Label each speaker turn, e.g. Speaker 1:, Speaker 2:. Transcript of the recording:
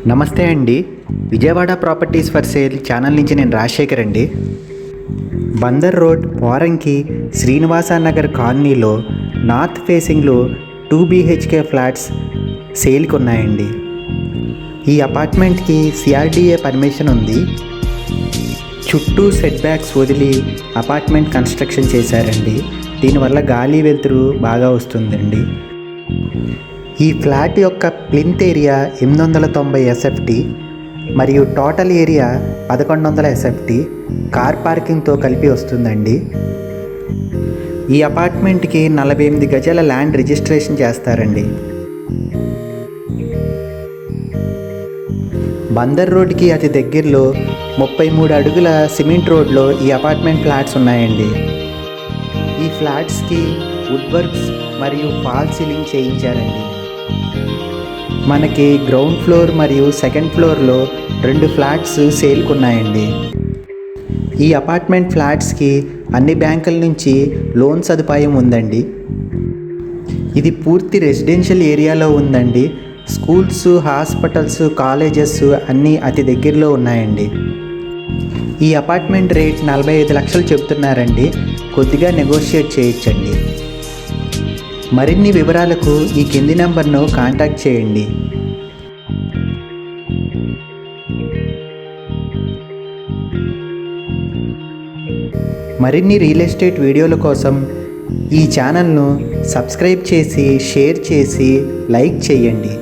Speaker 1: నమస్తే అండి. Vijayawada properties for sale channel నుంచి నేను రాజశేఖర్ అండి. బందర్ రోడ్ పోరంకి శ్రీనివాస నగర్ కాలనీలో నార్త్ ఫేసింగ్లో 2 BHK ఫ్లాట్స్ సేల్కి ఉన్నాయండి. ఈ అపార్ట్మెంట్కి CRDA పర్మిషన్ ఉంది. చుట్టూ సెట్ బ్యాక్స్ వదిలి అపార్ట్మెంట్ కన్స్ట్రక్షన్ చేశారండి. దీనివల్ల గాలి వెలుతురు బాగా వస్తుందండి. ఈ ఫ్లాట్ యొక్క ప్లింత్ ఏరియా 890 SFT మరియు టోటల్ ఏరియా 1100 SFT కార్ పార్కింగ్తో కలిపి వస్తుందండి. ఈ అపార్ట్మెంట్కి 48 గజాల ల్యాండ్ రిజిస్ట్రేషన్ చేస్తారండి. బందర్ రోడ్కి అతి దగ్గరలో 33 అడుగుల సిమెంట్ రోడ్లో ఈ అపార్ట్మెంట్ ఫ్లాట్స్ ఉన్నాయండి. ఈ ఫ్లాట్స్కి వుడ్ వర్క్స్ మరియు ఫాల్ సీలింగ్ చేయించారండి. మనకి గ్రౌండ్ ఫ్లోర్ మరియు సెకండ్ ఫ్లోర్లో 2 ఫ్లాట్స్ సేల్కి ఉన్నాయండి. ఈ అపార్ట్మెంట్ ఫ్లాట్స్కి అన్ని బ్యాంకుల నుంచి లోన్ సదుపాయం ఉందండి. ఇది పూర్తి రెసిడెన్షియల్ ఏరియాలో ఉందండి. స్కూల్స్, హాస్పిటల్స్, కాలేజెస్ అన్నీ అతి దగ్గరలో ఉన్నాయండి. ఈ అపార్ట్మెంట్ రేట్ 45 లక్షలు చెప్తున్నారండి. కొద్దిగా నెగోషియేట్ చేయొచ్చండి. మరిన్ని వివరాలకు ఈ కింది నెంబర్ను కాంటాక్ట్ చేయండి. మరిన్ని రియల్ ఎస్టేట్ వీడియోల కోసం ఈ ఛానల్ను సబ్స్క్రైబ్ చేసి షేర్ చేసి లైక్ చేయండి.